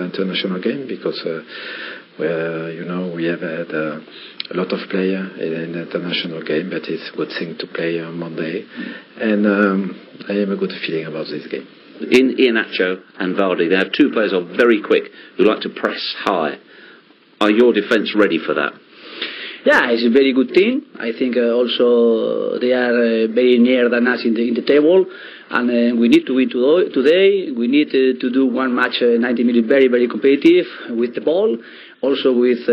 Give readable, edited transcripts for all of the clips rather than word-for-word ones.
international game, because you know, we have had a lot of players in the international game, but it's a good thing to play on Monday, and I have a good feeling about this game. In Iheanacho and Vardy, they have two players who are very quick, who like to press high. Are your defence ready for that? Yeah, it's a very good team. I think also they are very near than us in the table, and we need to win today. We need to do one match, 90 minutes, very, very competitive with the ball. Also, with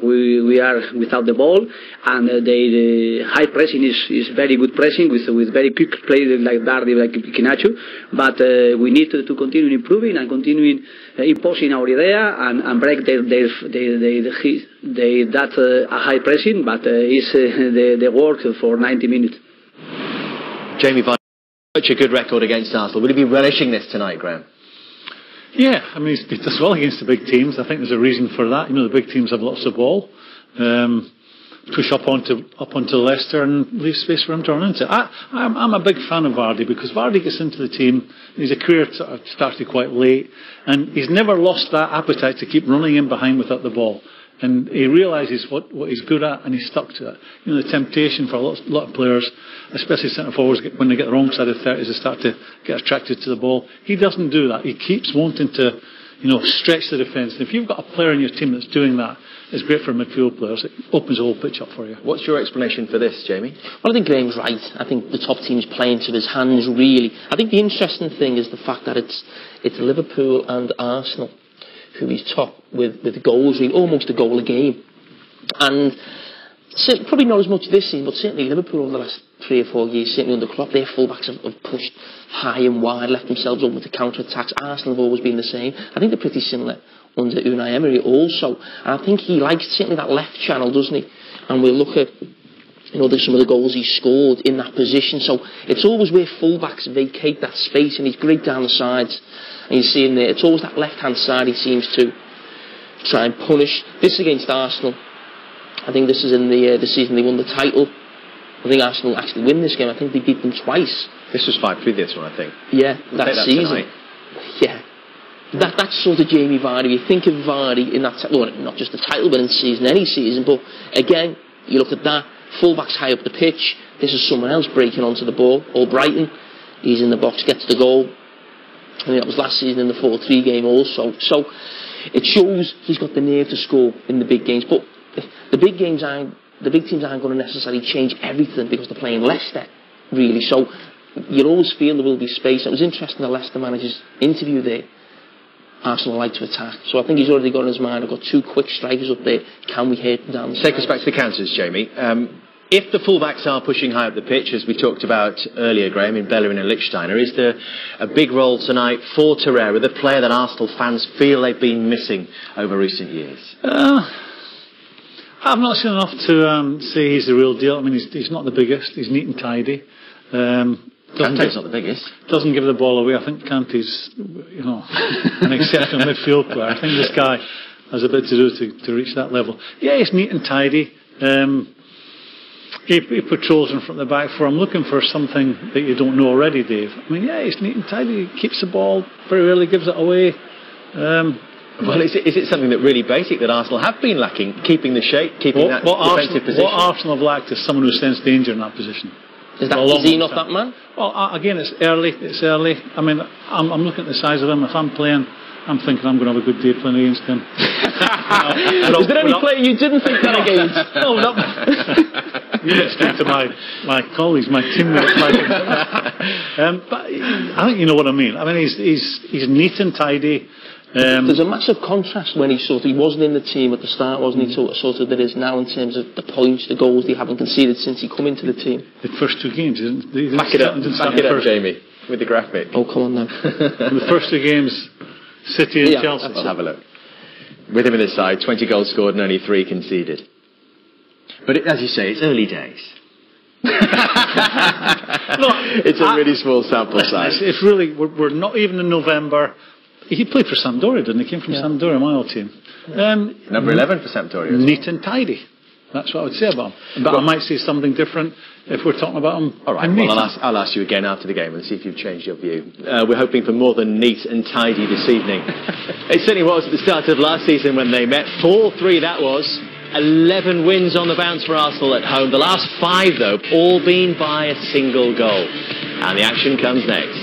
we are without the ball, and the high pressing is very good pressing with very quick play like Vardy, like Iheanacho. But we need to continue improving and continuing imposing our idea and break that high pressing. But it's the work for 90 minutes. Jamie Vardy, such a good record against Arsenal. Will he be relishing this tonight, Graham? Yeah, I mean, he does well against the big teams. I think there's a reason for that. You know, the big teams have lots of ball. Push up onto Leicester and leave space for him to run into. I'm a big fan of Vardy, because Vardy gets into the team. His career started quite late, and he's never lost that appetite to keep running in behind without the ball. And he realises what he's good at, and he's stuck to it. You know, the temptation for a lot of players, especially centre forwards, when they get the wrong side of 30s, they start to get attracted to the ball. He doesn't do that. He keeps wanting to, you know, stretch the defence. And if you've got a player in your team that's doing that, it's great for midfield players. It opens the whole pitch up for you. What's your explanation for this, Jamie? Well, I think Graham's right. I think the top team's playing to his hands, really. I think the interesting thing is the fact that it's Liverpool and Arsenal who he's top with goals, almost a goal a game. And probably not as much this season, but certainly Liverpool over the last 3 or 4 years, certainly under Klopp, their fullbacks have pushed high and wide, left themselves open to counter-attacks. Arsenal have always been the same. I think they're pretty similar under Unai Emery also. And I think he likes certainly that left channel, doesn't he? And we'll look at, you know, some of the goals he's scored in that position. So it's always where fullbacks vacate that space, and he's great down the sides. And you see him there, it's always that left-hand side he seems to try and punish. This against Arsenal, I think this is in the season they won the title. I think Arsenal actually win this game. I think they beat them twice. This was 5-3, this one, I think. Yeah, that season. Yeah. That's sort of Jamie Vardy. You think of Vardy in that, well, not just the title winning season, any season, but again, you look at that, fullbacks high up the pitch. This is someone else breaking onto the ball. Albrighton, he's in the box, gets the goal. I think that was last season in the 4-3 game also. So it shows he's got the nerve to score in the big games. But the big teams aren't going to necessarily change everything, because they're playing Leicester, really. So you'll always feel there will be space. It was interesting, the Leicester manager's interview there. Arsenal like to attack. So I think he's already got in his mind, I've got 2 quick strikers up there. Can we hit them down the Take us back to the counters, Jamie. If the fullbacks are pushing high up the pitch, as we talked about earlier, Graham, in Bellerin and Lichtsteiner, is there a big role tonight for Torreira, the player that Arsenal fans feel they've been missing over recent years? I've not seen enough to say he's the real deal. I mean, he's not the biggest. He's neat and tidy. Kante's not the biggest. Doesn't give the ball away. I think Kante's, you know, an exceptional midfield player. I think this guy has a bit to do to reach that level. Yeah, he's neat and tidy. He patrols in front of the back four. I'm looking for something that you don't know already, Dave. I mean, yeah, he's neat and tidy. He keeps the ball, very rarely gives it away. Well, is it something that really basic that Arsenal have been lacking, keeping the shape, keeping that defensive position? What Arsenal have lacked is someone who sensed danger in that position. Is he not that man? Well, again, it's early. I mean, I'm looking at the size of him. If I'm playing, I'm thinking I'm going to have a good day playing against him. Was there any player you didn't think that against? No, not. You didn't speak to my colleagues, my teammates. But I think you know what I mean. I mean, he's neat and tidy. There's a massive contrast when he wasn't in the team at the start, wasn't he? Sort of there is now in terms of the points, the goals they haven't conceded since he come into the team. The first 2 games, back it up, Jamie, with the graphic. Oh, come on now. The first 2 games, City and Chelsea. Let's have a look. With him in the side, 20 goals scored and only 3 conceded. But as you say, it's early days. It's a really small sample size. It's really, we're not even in November. He played for Sampdoria, didn't he? He came from Sampdoria, my old team. Number 11 for Sampdoria. Neat and tidy. That's what I would say about him. But I might say something different if we're talking about him. All right, well, I'll ask you again after the game and see if you've changed your view. We're hoping for more than neat and tidy this evening. It certainly was at the start of last season when they met. 4-3 that was. 11 wins on the bounce for Arsenal at home. The last 5, though, all been by a single goal. And the action comes next.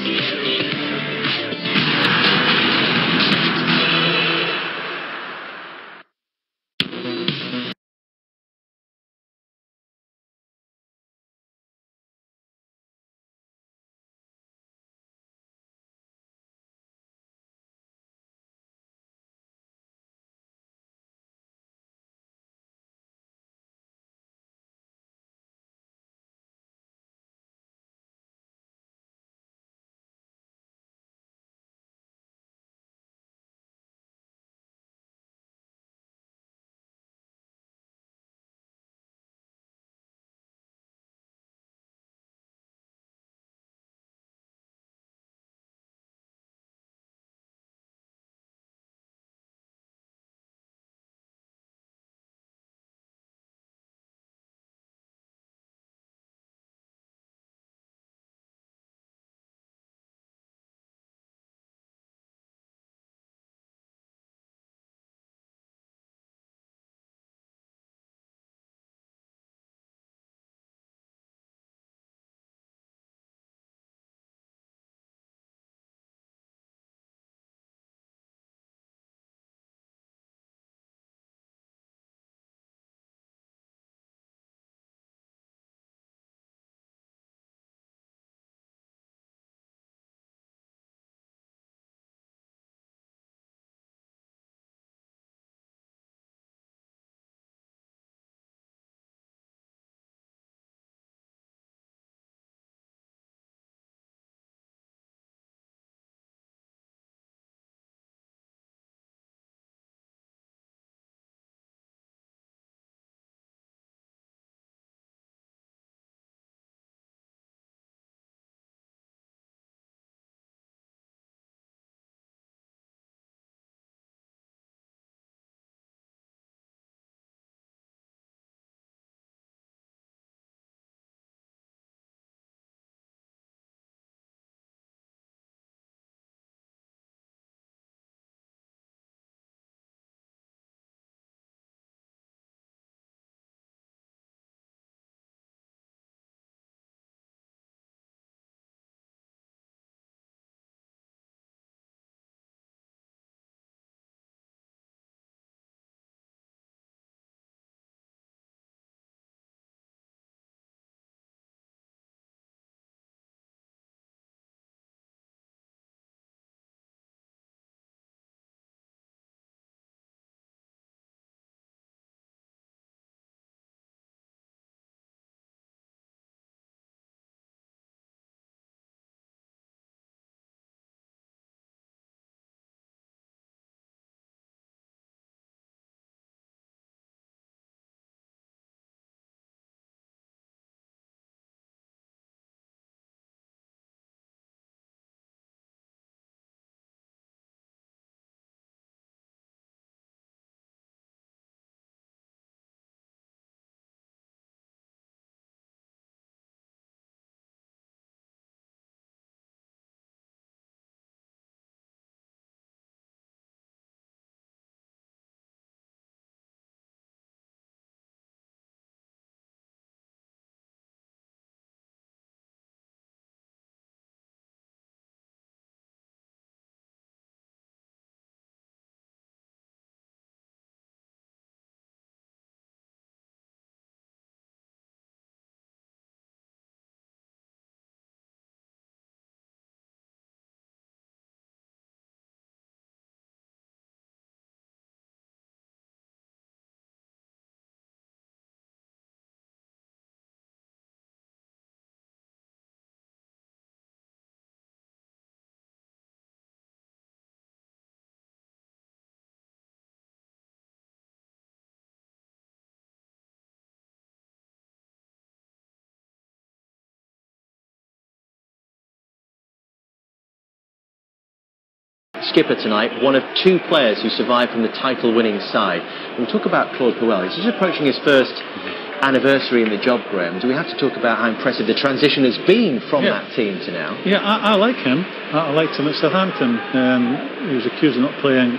skipper tonight, one of two players who survived from the title-winning side. We'll talk about Claude Puel. He's just approaching his first anniversary in the job, Graham. Do we have to talk about how impressive the transition has been from that team to now? Yeah, I like him. I liked him at Southampton. He was accused of not playing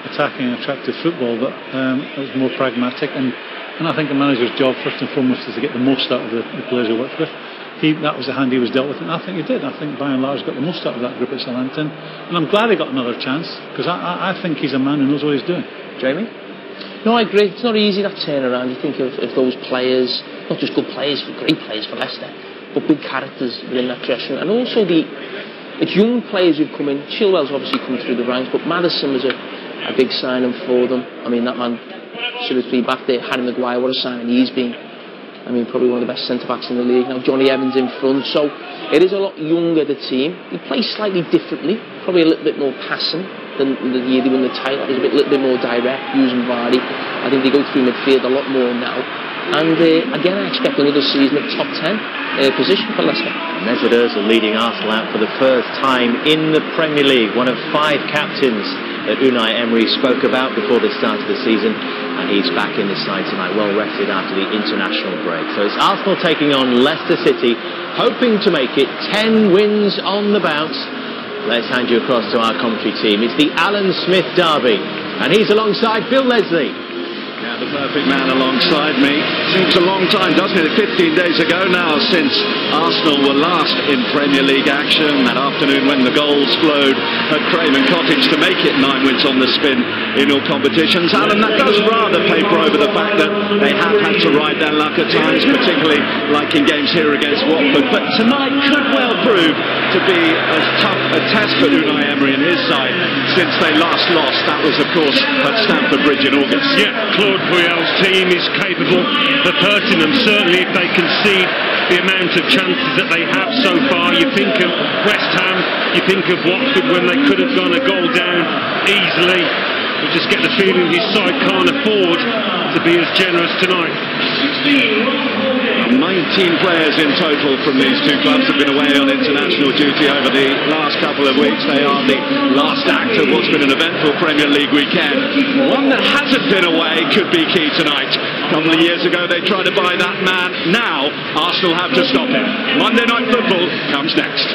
attacking and attractive football, but it was more pragmatic, and I think a manager's job first and foremost is to get the most out of the players he works with. That was the hand he was dealt with, and I think he did. I think by and large got the most out of that group at Southampton, and I'm glad he got another chance, because I think he's a man who knows what he's doing. Jamie? No, I agree. It's not easy, that turnaround. You think of those players, not just good players, great players for Leicester, but big characters within that dressing room. And also it's young players who've come in. Chilwell's obviously come through the ranks, but Maddison was a big signing for them. I mean, that man, seriously, back there, Harry Maguire, what a signing he's been. I mean, probably one of the best centre-backs in the league. Now, Johnny Evans in front. So, it is a lot younger, the team. He plays slightly differently, probably a little bit more passing than the year they won the title. He's a little bit more direct, using Vardy. I think they go through midfield a lot more now. And again, I expect another season of top 10 position for Leicester. Mesut Ozil leading Arsenal out for the first time in the Premier League. One of 5 captains that Unai Emery spoke about before the start of the season. And he's back in the side tonight, well rested after the international break. So it's Arsenal taking on Leicester City, hoping to make it 10 wins on the bounce. Let's hand you across to our commentary team. It's the Alan Smith derby, and he's alongside Bill Leslie. Yeah, the perfect man alongside me. Seems a long time, doesn't it? 15 days ago now since Arsenal were last in Premier League action. That afternoon when the goals flowed at Craven Cottage to make it 9 wins on the spin in all competitions. Alan, that does rather paper over the fact that they have had to ride their luck at times, particularly like in games here against Watford. But tonight could well prove to be as tough a test for Unai Emery and his side since they last lost. That was, of course, at Stamford Bridge in August. Yeah, Claude Puel's team is capable of hurting them, certainly if they concede the amount of chances that they have so far. You think of West Ham, you think of Watford when they could have gone a goal down easily. You just get the feeling his side can't afford to be as generous tonight. 19 players in total from these two clubs have been away on international duty over the last couple of weeks. They are the last act of what's been an eventful Premier League weekend. One that hasn't been away could be key tonight. A couple of years ago they tried to buy that man. Now Arsenal have to stop him. Monday Night Football comes next.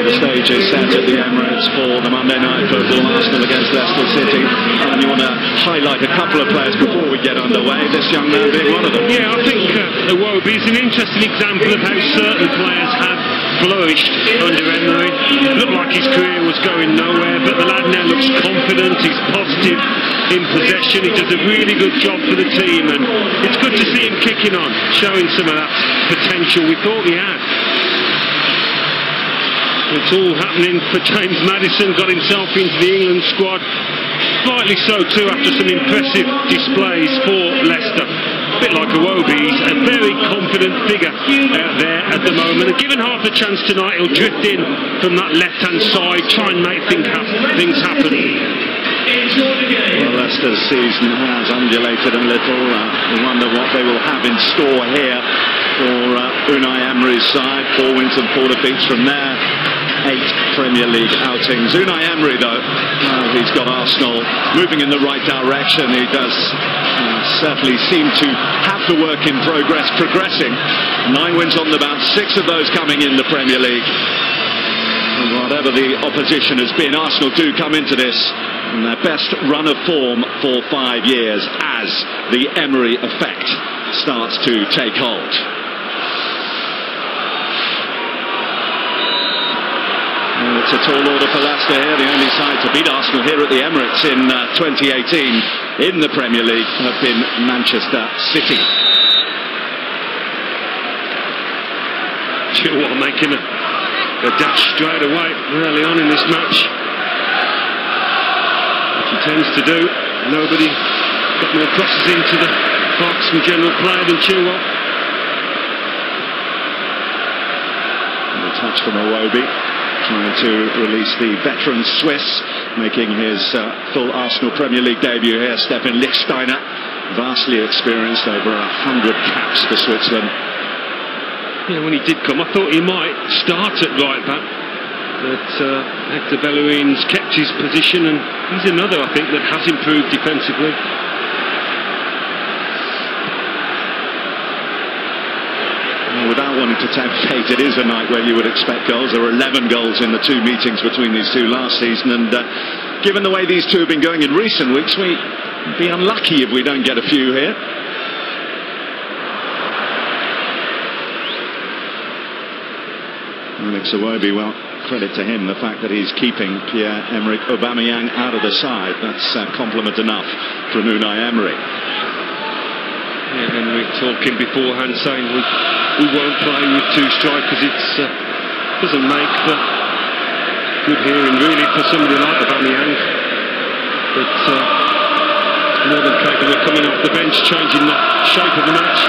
The stage is set at the Emirates for the Monday Night Football, Arsenal against Leicester City. And you want to highlight a couple of players before we get underway, this young man being one of them. Yeah, I think Iwobi is an interesting example of how certain players have flourished under Emery. It looked like his career was going nowhere, but the lad now looks confident, he's positive in possession, he does a really good job for the team, and it's good to see him kicking on, showing some of that potential we thought he had. It's all happening for James Maddison, got himself into the England squad. Rightly so too, after some impressive displays for Leicester. A bit like Iwobi, he's a very confident figure out there at the moment. And given half a chance tonight, he'll drift in from that left-hand side, try and make things happen. Well, Leicester's season has undulated a little. We wonder what they will have in store here for Unai Emery's side. 4 wins and 4 defeats from there. 8 Premier League outings. Unai Emery, though, he's got Arsenal moving in the right direction. He does certainly seem to have the work in progress progressing. 9 wins on the bounce, 6 of those coming in the Premier League. And whatever the opposition has been, Arsenal do come into this in their best run of form for 5 years as the Emery effect starts to take hold. It's a tall order for Leicester here, the only side to beat Arsenal here at the Emirates in 2018 in the Premier League have been Manchester City. Chilwell making a dash straight away early on in this match, which he tends to do. Nobody got more crosses into the box from general play than Chilwell. And a touch from Iwobi, trying to release the veteran Swiss, making his full Arsenal Premier League debut here. Stefan Lichtsteiner, vastly experienced, over 100 caps for Switzerland. Yeah, when he did come, I thought he might start at right back, but Hector Bellerin's kept his position, and he's another, I think, that has improved defensively. Well, without wanting to tempt fate, it is a night where you would expect goals. There were 11 goals in the 2 meetings between these two last season, and given the way these two have been going in recent weeks, we'd be unlucky if we don't get a few here. Alex Iwobi, well, credit to him, the fact that he's keeping Pierre-Emerick Aubameyang out of the side. That's compliment enough from Unai Emery. Yeah, Emery talking beforehand, saying we won't play with 2 strikers. It doesn't make for good hearing, really, for somebody like Aubameyang. But more than capable of coming off the bench, changing the shape of the match.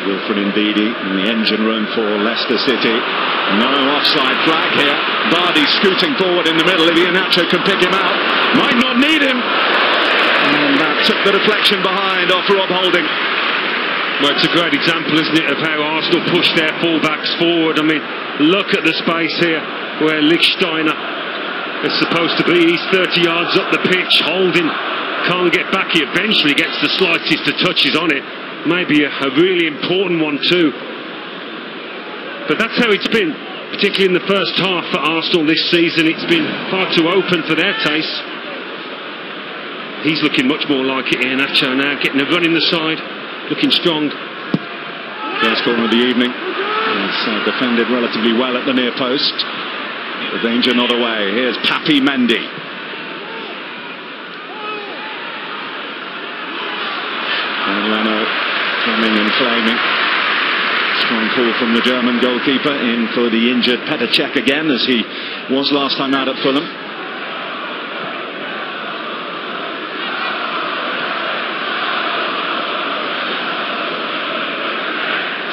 Wilfred Ndidi in the engine room for Leicester City. No offside flag here. Vardy scooting forward in the middle. If Iheanacho can pick him out, might not need him. And that took the deflection behind off Rob Holding. Well, it's a great example, isn't it, of how Arsenal push their fullbacks forward. I mean, look at the space here where Lichtsteiner is supposed to be. He's 30 yards up the pitch. Holding can't get back. He eventually gets the slightest of touches on it. Maybe a really important one too. But that's how it's been, particularly in the first half for Arsenal this season. It's been far too open for their taste. He's looking much more like it, Iheanacho now, getting a run in the side, looking strong. First corner of the evening. He's defended relatively well at the near post. The danger not away. Here's Papi Mendy. And Leno coming and claiming. Strong call from the German goalkeeper, in for the injured Petr Cech again, as he was last time out at Fulham.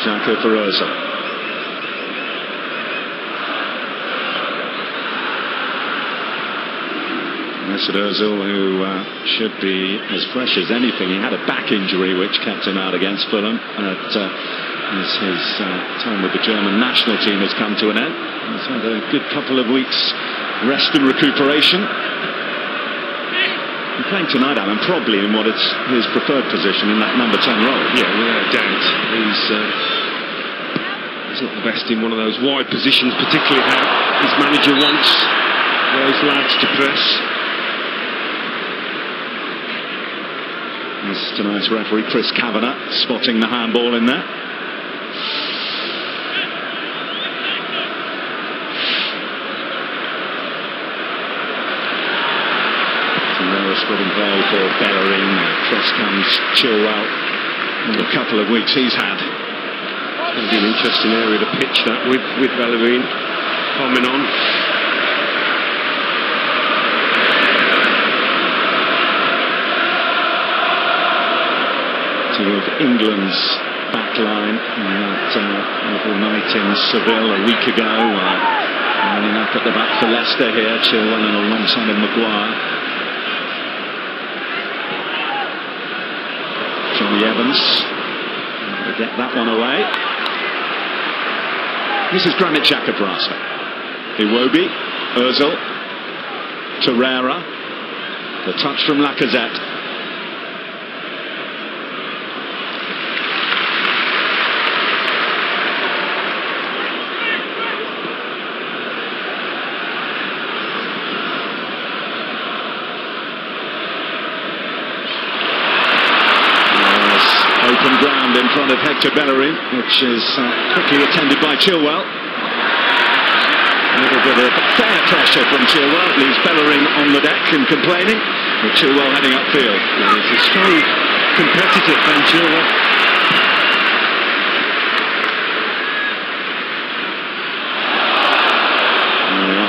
Xhaka for Ozil. Mesut Ozil, who should be as fresh as anything. He had a back injury which kept him out against Fulham as his time with the German national team has come to an end. He's had a good couple of weeks rest and recuperation. He's playing tonight, Alan, probably in what is his preferred position in that number 10 role. Yeah, without a doubt. He's not the best in one of those wide positions, particularly how his manager wants those lads to press. As tonight's referee Chris Kavanagh spotting the handball in there. Another spreading play for Bellerin. Cross comes Chilwell. And a couple of weeks he's had. It's going to be an interesting area to pitch that with Bellerin coming on. Of England's back line on that awful night in Seville a week ago. Lining up at the back for Leicester here, Chilwell and alongside of Maguire. Johnny Evans to get that one away. This is Granit Xhaka for Arsenal. Iwobi, Ozil, Torreira, the touch from Lacazette. In front of Hector Bellerin, which is quickly attended by Chilwell. A little bit of fair pressure from Chilwell, leaves Bellerin on the deck and complaining. With Chilwell heading upfield. Yeah, it's a strong competitor, Ben Chilwell.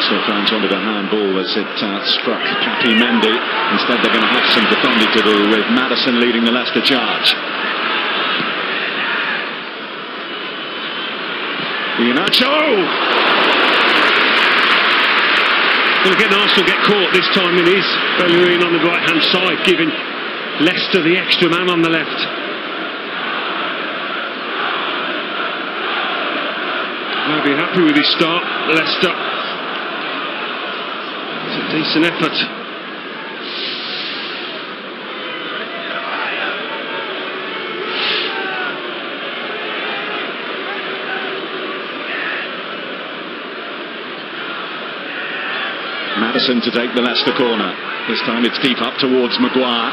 Arsenal fans wanted a handball as it struck Papi Mendy. Instead, they're going to have some defending to do, with Maddison leading the Leicester charge. Iheanacho! Well, again, Arsenal get caught this time. It is Bellerin on the right-hand side, giving Leicester the extra man on the left. I'll be happy with his start, Leicester. It's a decent effort. Maddison to take the Leicester corner. This time it's deep up towards Maguire.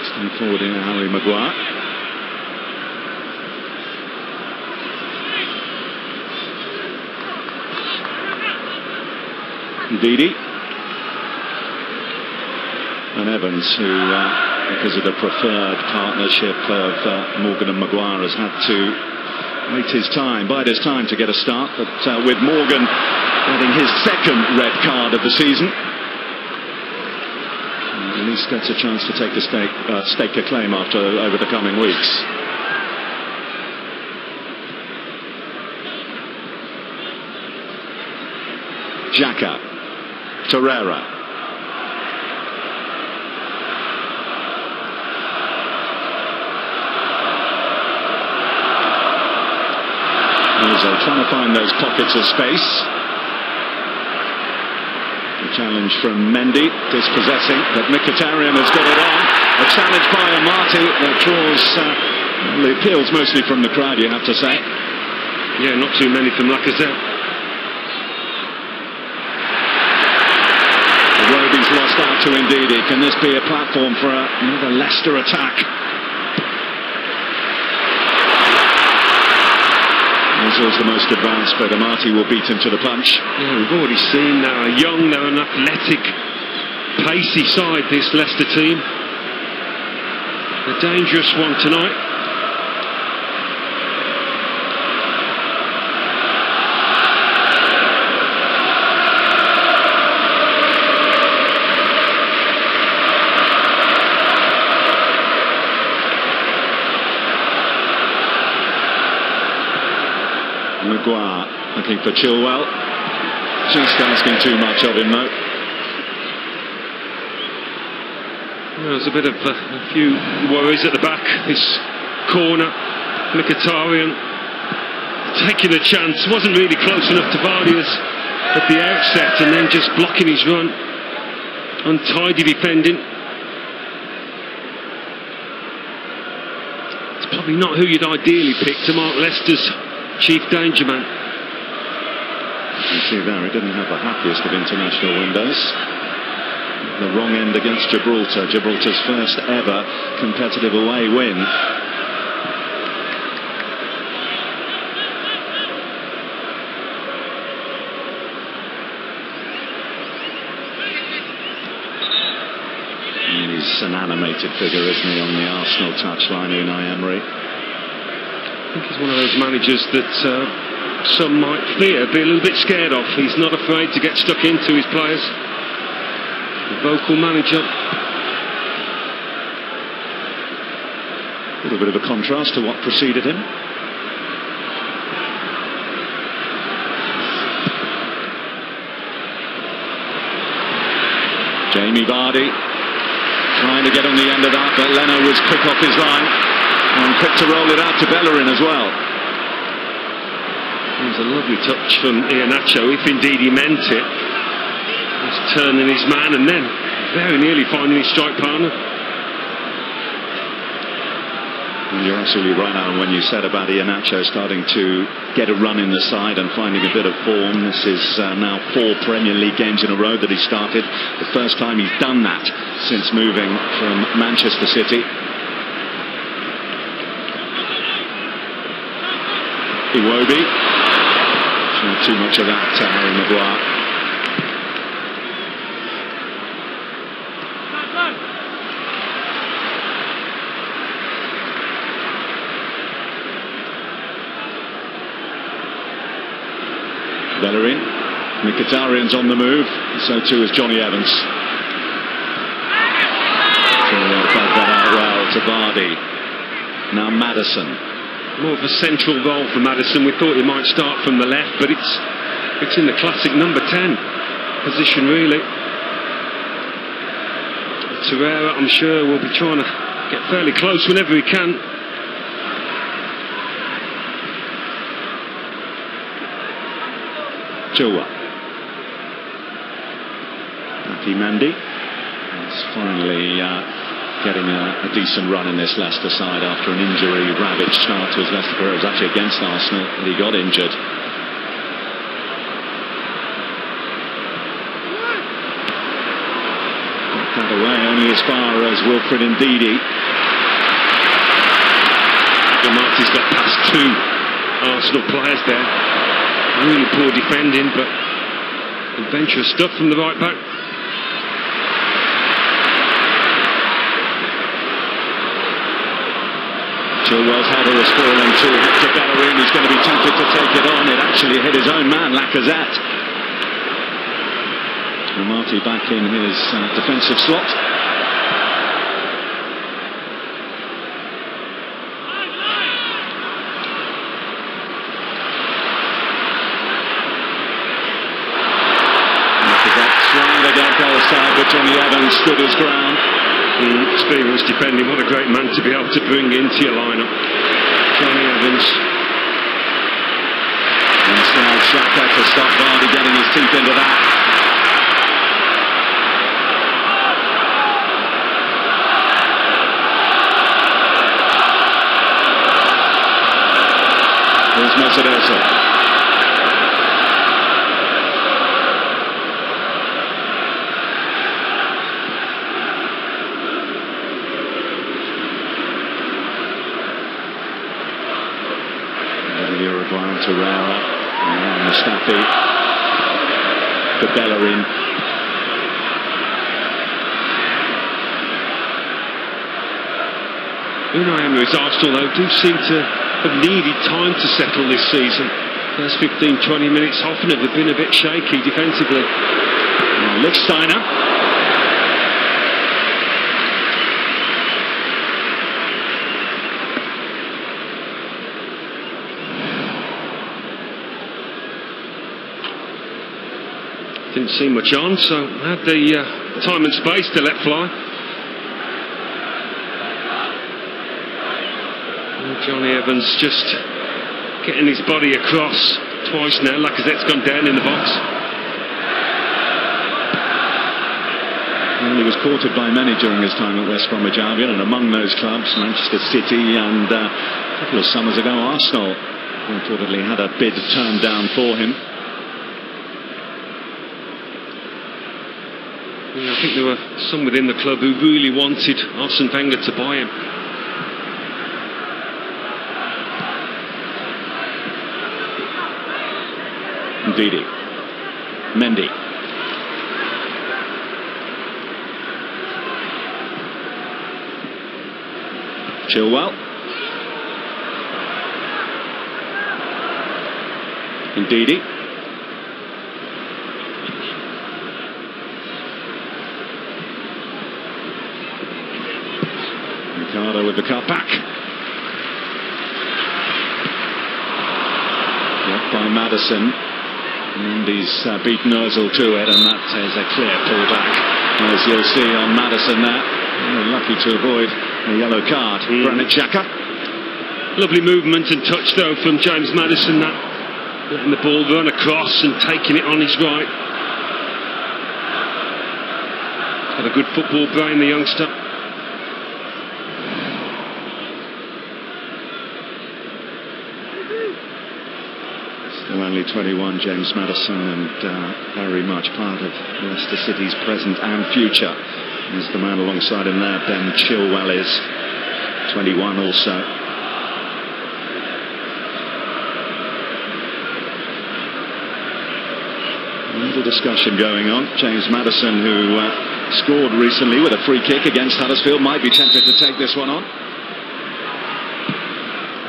Staying forward here, Harry Maguire. Ndidi. And Evans, who, because of the preferred partnership of Morgan and Maguire, has had to wait his time, bide his time to get a start. But with Morgan getting his second red card of the season, at least gets a chance to take a stake a claim over the coming weeks. Xhaka. Torreira. Ozil trying to find those pockets of space. The challenge from Mendy, dispossessing, but Mkhitaryan has got it on. A challenge by Amati that draws the appeals mostly from the crowd, you have to say. Yeah, not too many from Lacazette. He's lost out to Ndidi. Can this be a platform for another Leicester attack? Ozil's the most advanced, but Amati will beat him to the punch. Yeah, we've already seen now a young, they're an athletic, pacey side, this Leicester team. A dangerous one tonight. Maguire looking for Chilwell. Just asking too much of him, though. There's a bit of a few worries at the back. This corner, Mkhitaryan taking a chance. Wasn't really close enough to Vardy's at the outset, and then just blocking his run. Untidy defending. It's probably not who you'd ideally pick to mark Leicester's chief danger man. You see there, he didn't have the happiest of international windows. The wrong end against Gibraltar. Gibraltar's first ever competitive away win. He's an animated figure, isn't he, on the Arsenal touchline, Unai Emery? I think he's one of those managers that some might fear, be a little bit scared of. He's not afraid to get stuck into his players. The vocal manager. A little bit of a contrast to what preceded him. Jamie Vardy trying to get on the end of that, but Leno was quick off his line. And quick to roll it out to Bellerin as well. It was a lovely touch from Iheanacho, if indeed he meant it. Just turning his man and then very nearly finding his strike partner. And you're absolutely right, Alan, when you said about Iheanacho starting to get a run in the side and finding a bit of form. This is now 4 Premier League games in a row that he started. The first time he's done that since moving from Manchester City. Iwobi. Not too much of that, Harry Maguire. Bellerin. Mkhitaryan's on the move, so too is Johnny Evans. Dug that out well to Vardy. Now Maddison. More of a central role for Maddison. We thought he might start from the left, but it's in the classic number 10 position, really. Torreira, I'm sure, will be trying to get fairly close whenever he can. Chilwell. Happy Mandy is finally getting a decent run in this Leicester side after an injury-ravaged start to his Leicester career. It was actually against Arsenal that he got injured. Got away only as far as Wilfred Ndidi. Marty's got past two Arsenal players there. Really poor defending, but adventurous stuff from the right back. Chilwell's header has fallen to Hector Bellerin, who's going to be tempted to take it on. It actually hit his own man, Lacazette. And Marty back in his defensive slot. But Johnny Evans stood his ground. Experienced defending, what a great man to be able to bring into your lineup. Johnny Evans. Inside Xhaka to stop Vardy getting his teeth into that. Here's Mesut Ozil. Torreira, Mustafi, for Bellerin. Unai Emery's Arsenal, though, do seem to have needed time to settle this season. First 15-20 minutes often have been a bit shaky defensively. Lichtsteiner. Didn't see much on, so had the time and space to let fly. And Johnny Evans just getting his body across twice now. Lacazette's gone down in the box. Well, he was courted by many during his time at West Bromwich Albion, and among those clubs, Manchester City and a couple of summers ago, Arsenal reportedly had a bid turned down for him. I think there were some within the club who really wanted Arsene Wenger to buy him. Ndidi. Mendy. Chilwell. Ndidi. With the cut back. Blocked by Maddison. And he's beaten Ozil to it, and that is a clear pullback, as you'll see on Maddison there. Lucky to avoid a yellow card. Granit Xhaka. Lovely movement and touch, though, from James Maddison. That letting the ball run across and taking it on his right. Got a good football brain, the youngster. Only 21, James Maddison, and very much part of Leicester City's present and future. There's the man alongside him there, Ben Chilwell, is 21 also. A little discussion going on. James Maddison, who scored recently with a free kick against Huddersfield, might be tempted to take this one on.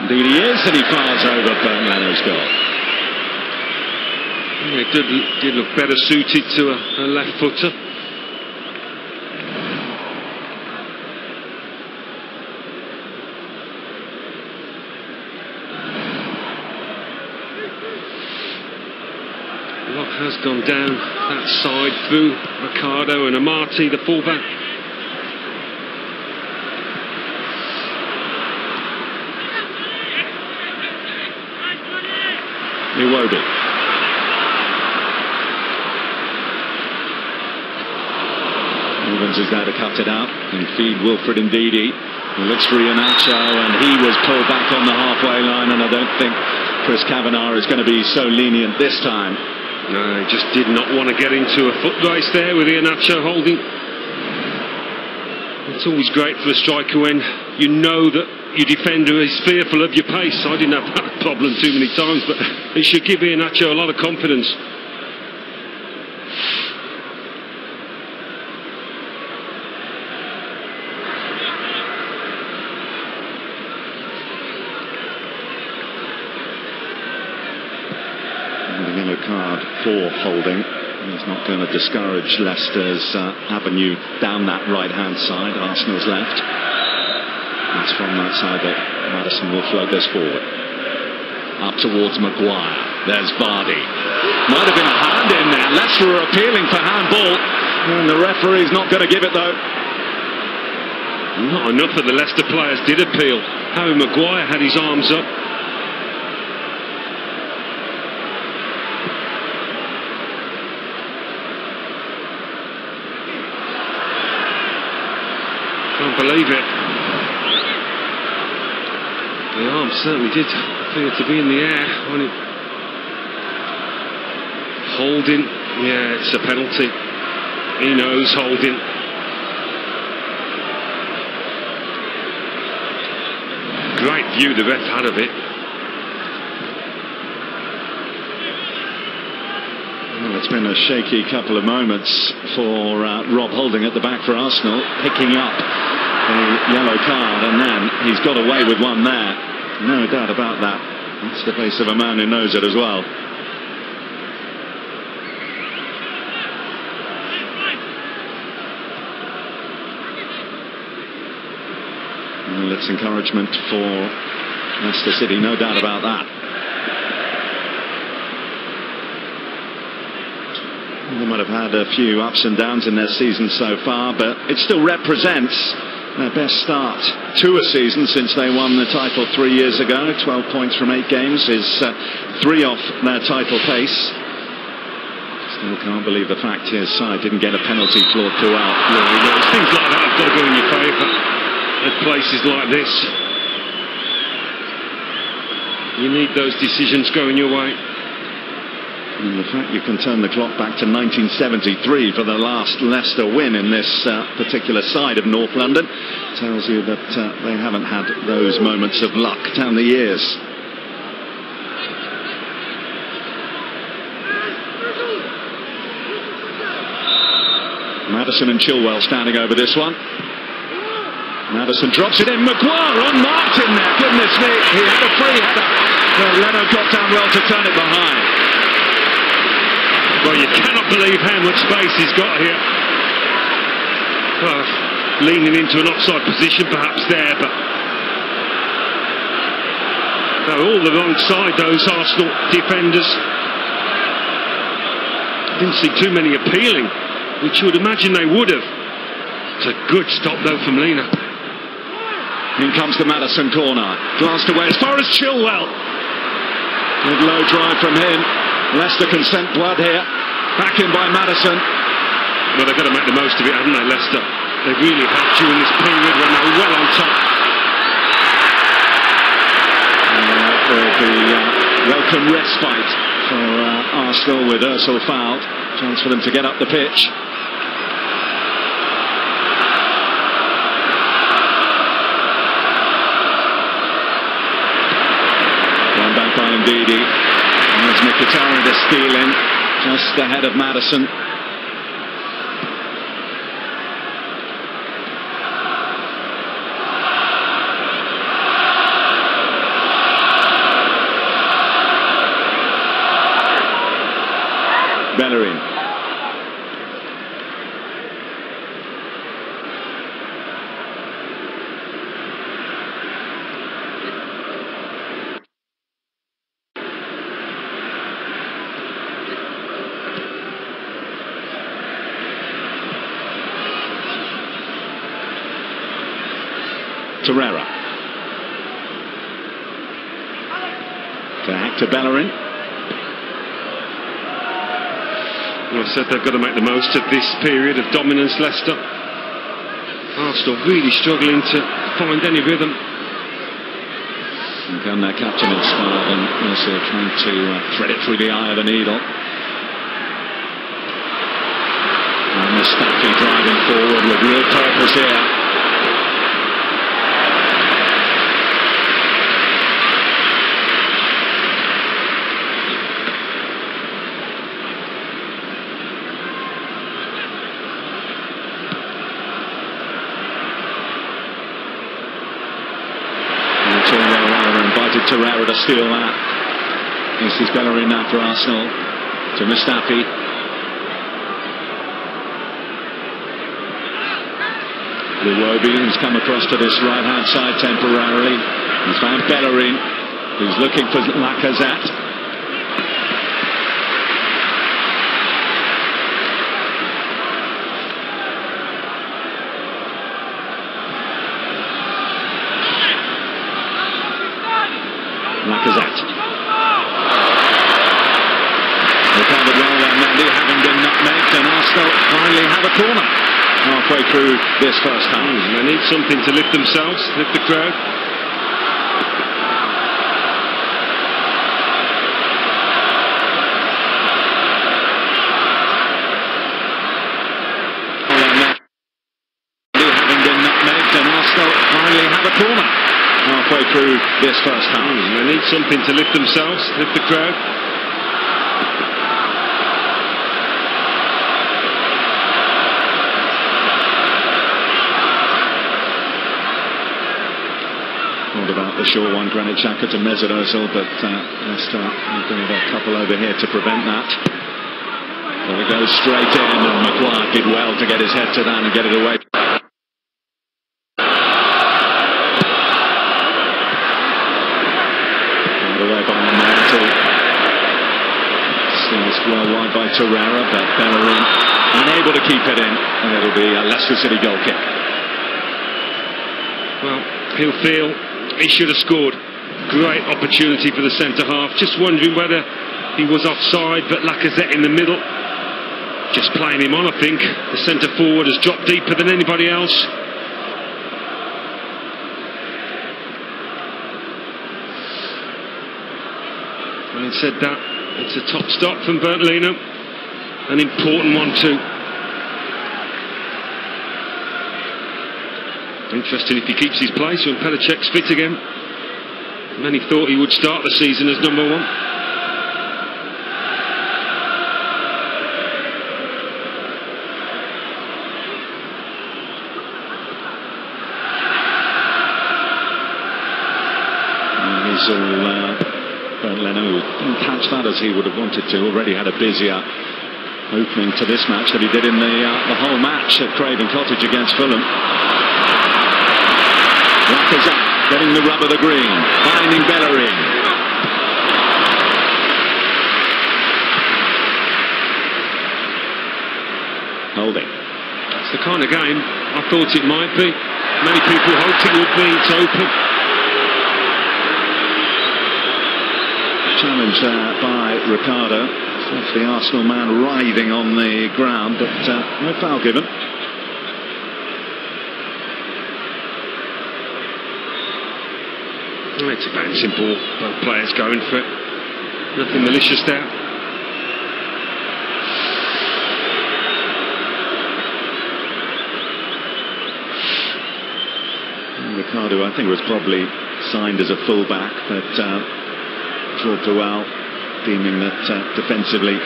Indeed he is, and he fires over Bernd Leno's goal. Yeah, did look better suited to a left footer. Has gone down that side through Ricardo and Amati, the fullback. Iwobi. Evans is there to cut it out and feed Wilfred Ndidi. He looks for Iheanacho, and he was pulled back on the halfway line, and I don't think Chris Kavanagh is going to be so lenient this time. No, he just did not want to get into a foot race there with Iheanacho holding. It's always great for a striker when you know that your defender is fearful of your pace. I didn't have that problem too many times, but it should give Iheanacho a lot of confidence. Card for holding. He's not going to discourage Leicester's avenue down that right-hand side, Arsenal's left. It's from that side that Maddison will float this forward. Up towards Maguire. There's Vardy. Might have been a hand in there. Leicester are appealing for handball, and the referee's not going to give it though. Not enough of the Leicester players did appeal. Harry Maguire had his arms up. Can't believe it. The arm certainly did appear to be in the air when it holding. Yeah, it's a penalty. He knows holding. Great view the ref had of it. Well, it's been a shaky couple of moments for Rob Holding at the back for Arsenal, picking up the yellow card, and then he's got away with one there. No doubt about that. That's the face of a man who knows it as well. Well, it's encouragement for Leicester City, no doubt about that. They might have had a few ups and downs in their season so far, but it still represents their best start to a season since they won the title 3 years ago. 12 points from 8 games is 3 off their title pace. Still can't believe the fact his side didn't get a penalty clawed throughout. Things like that have got to go in your favour at places like this. You need those decisions going your way. And the fact you can turn the clock back to 1973 for the last Leicester win in this particular side of North London tells you that they haven't had those moments of luck down the years. Maddison and Chilwell standing over this one. Maddison drops it in. Maguire unmarked in there. Goodness me, he had a free header. Well, Leno got down well to turn it behind. Well, you cannot believe how much space he's got here. Well, leaning into an offside position perhaps there, but they're all the wrong side, those Arsenal defenders. Didn't see too many appealing, which you would imagine they would have. It's a good stop though from Lena. In comes the Maddison corner. Glanced away as far as Chilwell. Good low drive from him. Leicester can scent blood here. Back in by Maddison. Well, they've got to make the most of it, haven't they, Leicester? They really have during this period when they're well on top. And that will be welcome respite for Arsenal with Özil fouled. Chance for them to get up the pitch. Going back by Ndidi. There's Mkhitaryan to steal in. just ahead of Maddison. Bellerin. Torreira. Back to Bellerin. Well, I said they've got to make the most of this period of dominance, Leicester. Arsenal really struggling to find any rhythm. And can their captain inspired and also trying to thread it through the eye of the needle. And Mustafi driving forward with real purpose here. Torreira to steal that. This is Bellerin now for Arsenal. To Mustafi. Iwobi has come across to this right hand side temporarily. He's found Bellerin, who's looking for Lacazette. Lacazette. Recovered well there, Mendy, having been nutmegged, and Arsenal finally have a corner halfway through this first half. They need something to lift themselves, lift the crowd. Mendy, having been nutmegged, and Arsenal finally have a corner halfway through this first half. They need something to lift themselves, lift the crowd. Thought about the short one, Granit Xhaka to Mesut Ozil, but Leicester are going to have a couple over here to prevent that. But it goes straight in, and Maguire did well to get his head to that and get it away. Well wide by Torreira, but Bellerin unable to keep it in, and it'll be a Leicester City goal kick. Well, he'll feel he should have scored. Great opportunity for the centre half. Just wondering whether he was offside, but Lacazette in the middle, just playing him on. I think the centre forward has dropped deeper than anybody else. Having said that, it's a top stop from Bertolino. An important one too. Interesting if he keeps his place when Pelicek's fit again. Many thought he would start the season as number one. He's all... Leno didn't catch that as he would have wanted to. Already had a busier opening to this match than he did in the whole match at Craven Cottage against Fulham. Lacazette getting the rub of the green, finding Bellerin. Holding. That's the kind of game I thought it might be. Many people hoped it would be. It's open. Challenge by Ricardo. Left the Arsenal man writhing on the ground, but no foul given. Oh, it's a bouncing ball. Both players going for it. Nothing malicious there. Ricardo, I think, was probably signed as a full-back, but Claude Puel deeming that defensively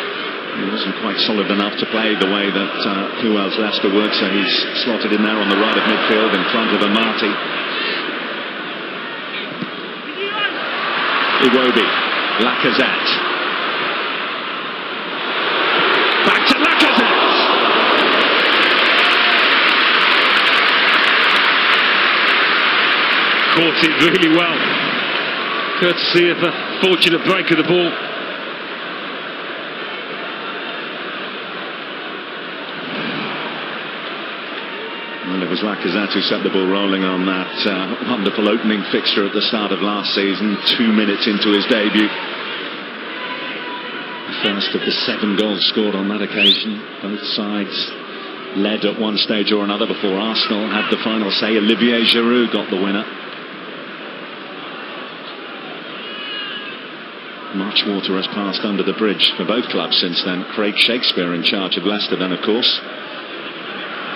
He wasn't quite solid enough to play the way that who else Leicester would, so he's slotted in there on the right of midfield in front of Amati. Iwobi, Lacazette. Back to Lacazette! Caught it really well, courtesy of a fortunate break of the ball. Well, it was Lacazette who set the ball rolling on that wonderful opening fixture at the start of last season, 2 minutes into his debut. The first of the 7 goals scored on that occasion. Both sides led at one stage or another before Arsenal had the final say. Olivier Giroud got the winner. Much water has passed under the bridge for both clubs since then. Craig Shakespeare in charge of Leicester then, of course.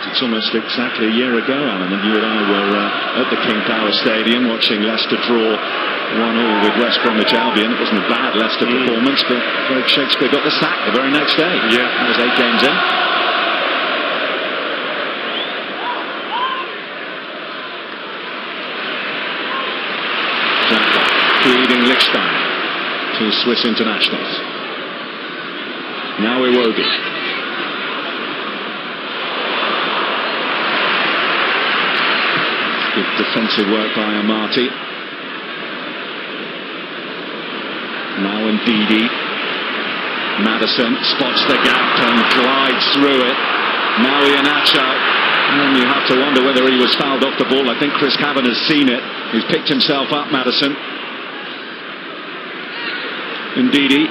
It's almost exactly a year ago, Alan, that you and I were at the King Power Stadium watching Leicester draw 1-1 with West Bromwich Albion. It wasn't a bad Leicester performance, but Craig Shakespeare got the sack the very next day. Yeah. That was 8 games in. Leading Liechtenstein, 2 Swiss internationals. Now Iwobi. Good defensive work by Amati. Now Ndidi. Maddison spots the gap and glides through it. Now Iheanacho. And then you have to wonder whether he was fouled off the ball. I think Chris Cavan has seen it. He's picked himself up, Maddison. Ndidi.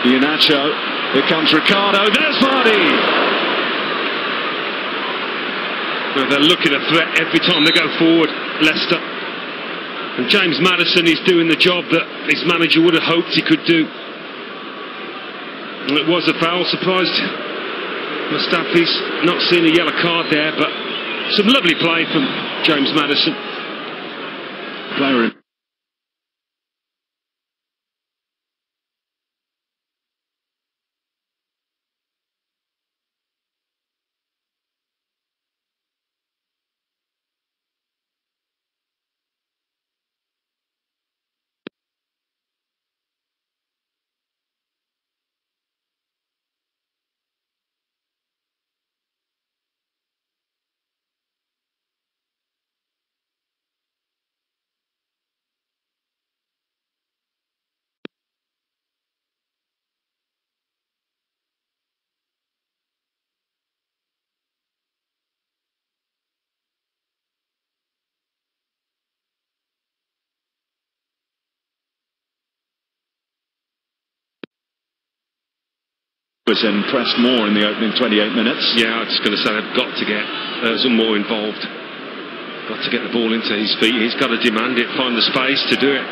Iheanacho. Here comes Ricardo. There's Vardy. Well, they're looking a threat every time they go forward, Leicester. And James Maddison is doing the job that his manager would have hoped he could do. And it was a foul. Surprised Mustafi's not seeing a yellow card there, but some lovely play from James Maddison. Player in was impressed more in the opening 28 minutes. Yeah, I was going to say they've got to get some more involved. Got to get the ball into his feet. He's got to demand it, find the space to do it.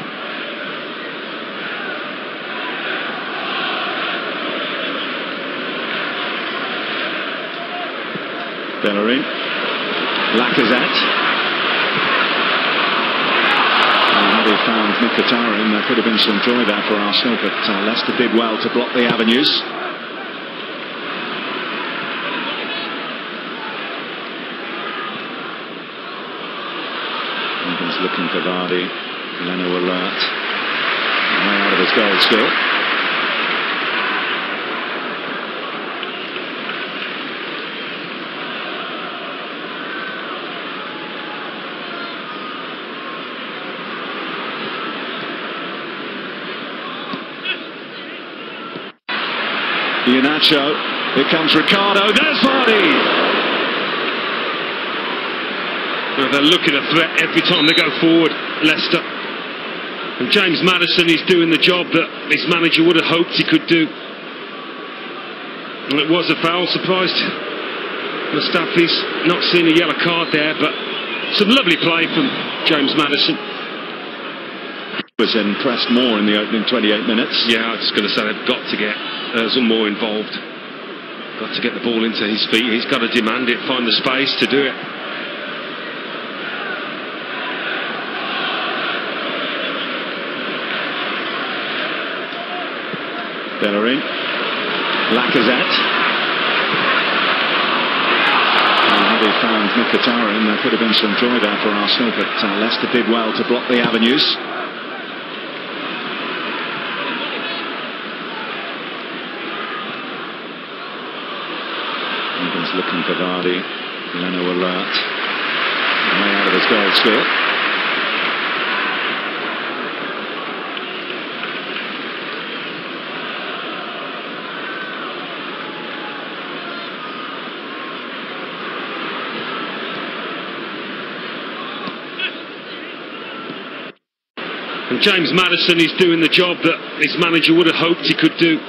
Bellerin. Lacazette. Had he found Mkhitaryan, there could have been some joy there for Arsenal, but Leicester did well to block the avenues. Looking for Vardy. Leno alert. Way out of his goal still. Iheanacho. Here comes Ricardo. There's Vardy. Well, they're looking a threat every time they go forward, Leicester. And James Maddison is doing the job that his manager would have hoped he could do. And it was a foul. Surprised Mustafi's not seeing a yellow card there, but some lovely play from James Maddison. Was impressed more in the opening 28 minutes. Yeah, I was going to say they've got to get some more involved. Got to get the ball into his feet. He's got to demand it, find the space to do it. Bellerin. Lacazette. Had he found Mkhitaryan, there could have been some joy there for Arsenal, but Leicester did well to block the avenues. Evans looking for Vardy. Leno alert. Way out of his goal still. And James Maddison is doing the job that his manager would have hoped he could do.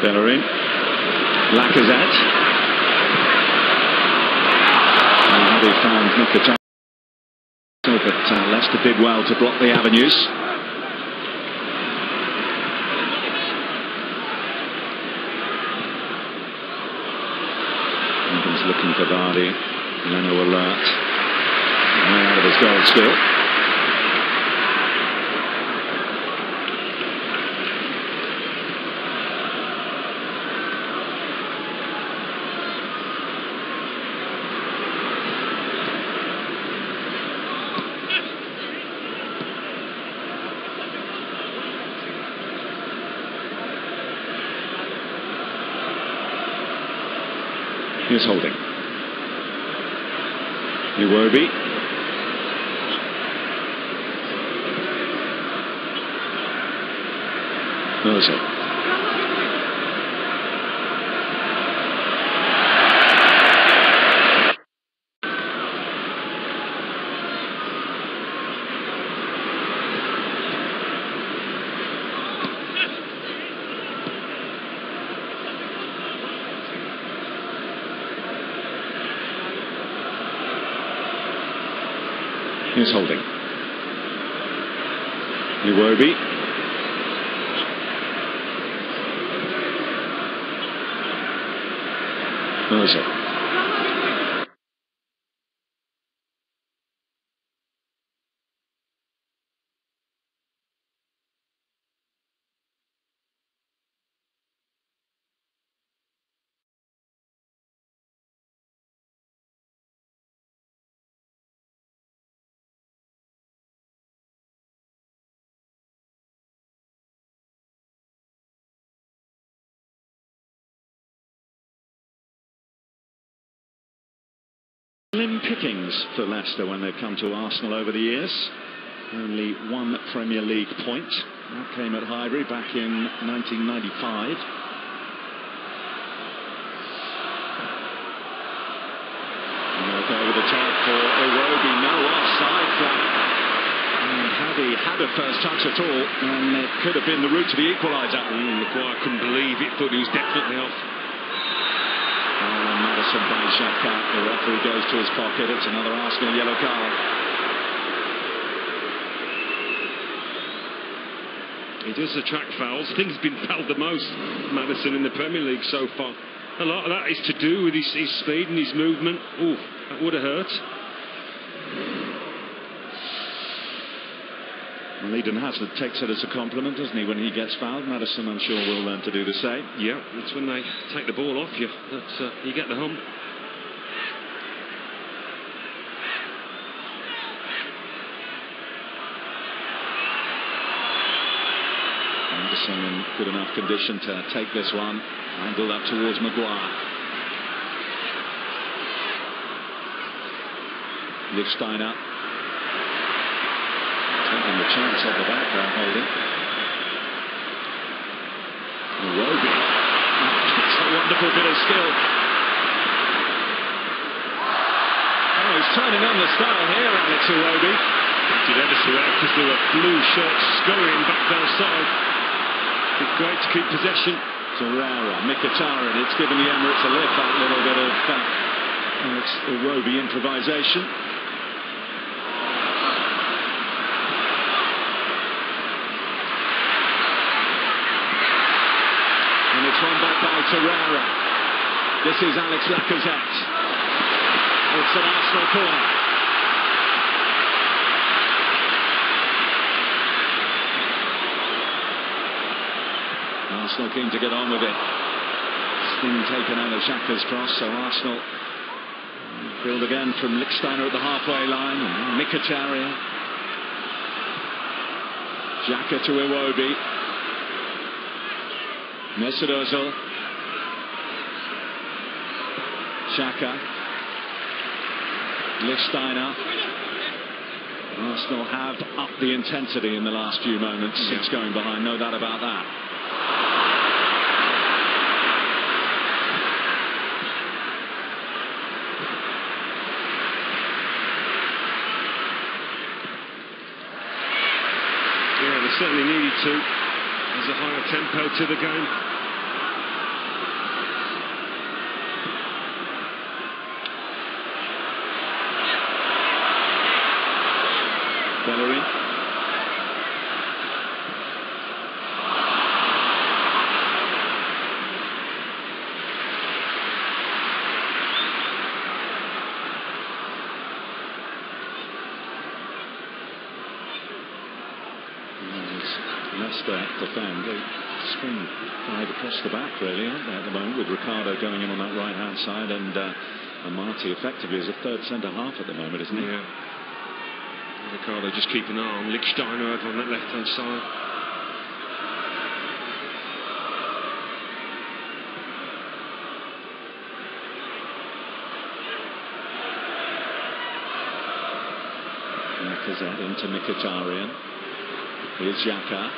Bellerin. Lacazette. Had he found Mkhitaryan, but Leicester did well to block the avenues. Evans looking for Vardy. Leno alert. Way out of his goal still. Here's Holding. Iwobi. Ozil. Here's Holding. Iwobi. Ozil. Slim pickings for Leicester when they've come to Arsenal over the years. Only one Premier League point. That came at Highbury back in 1995. And they'll go over the top for Iwobi. No offside flag. And had he had a first touch at all, and it could have been the route to the equaliser. Maguire couldn't believe it, thought he was definitely off. Maddison by Xhaka. The referee goes to his pocket. It's another Arsenal yellow card. He does attract fouls. I think he's been fouled the most, Maddison, in the Premier League so far. A lot of that is to do with his speed and his movement. Ooh, that would have hurt. Well, Eden Hazard takes it as a compliment, doesn't he, when he gets fouled? Maddison, I'm sure, will learn to do the same. Yeah, it's when they take the ball off you that you get the hump. Anderson in good enough condition to take this one. Angled up towards Maguire. Lichtsteiner taking the chance at the back there, Holding. Iwobi. That's a wonderful bit of skill. Oh, he's turning on the style here, Alex Iwobi. Did ever so well because there were blue shots scurrying back their side. It's great to keep possession. Torreira, Mkhitaryan, it's given the Emirates a lift, that little bit of Alex Iwobi improvisation. And it's run by by Torreira. This is Alex Lacazette. It's an Arsenal corner. Arsenal keen to get on with it. Sting taken out of Xhaka's cross, so Arsenal build again from Lichtsteiner at the halfway line, and Mkhitaryan. Xhaka to Iwobi. Mesut Ozil. Xhaka. Lichtsteiner. Arsenal have upped the intensity in the last few moments since going behind, no doubt about that. Certainly needed to. There's a higher tempo to the game. Bellerin. Leicester defend. They spring five across the back, really, aren't they, at the moment, with Ricardo going in on that right-hand side, and Amati effectively is a third centre-half at the moment, isn't he? Yeah. Ricardo just keeping an eye on Lichtsteiner over on that left-hand side. Lacazette into Mkhitaryan. Here's Xhaka.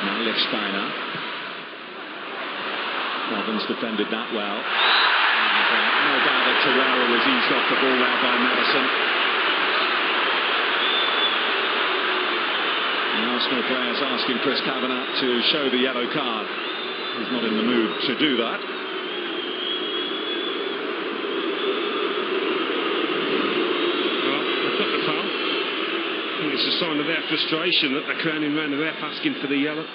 Now Lichtsteiner. Evans defended that well. And no doubt that Torreira was eased off the ball out by Maddison. The Arsenal players asking Chris Kavanagh to show the yellow card. He's not in the mood to do that. Well, they've got the foul. I think it's a sign of their frustration that they're crowning round the ref asking for the yellow.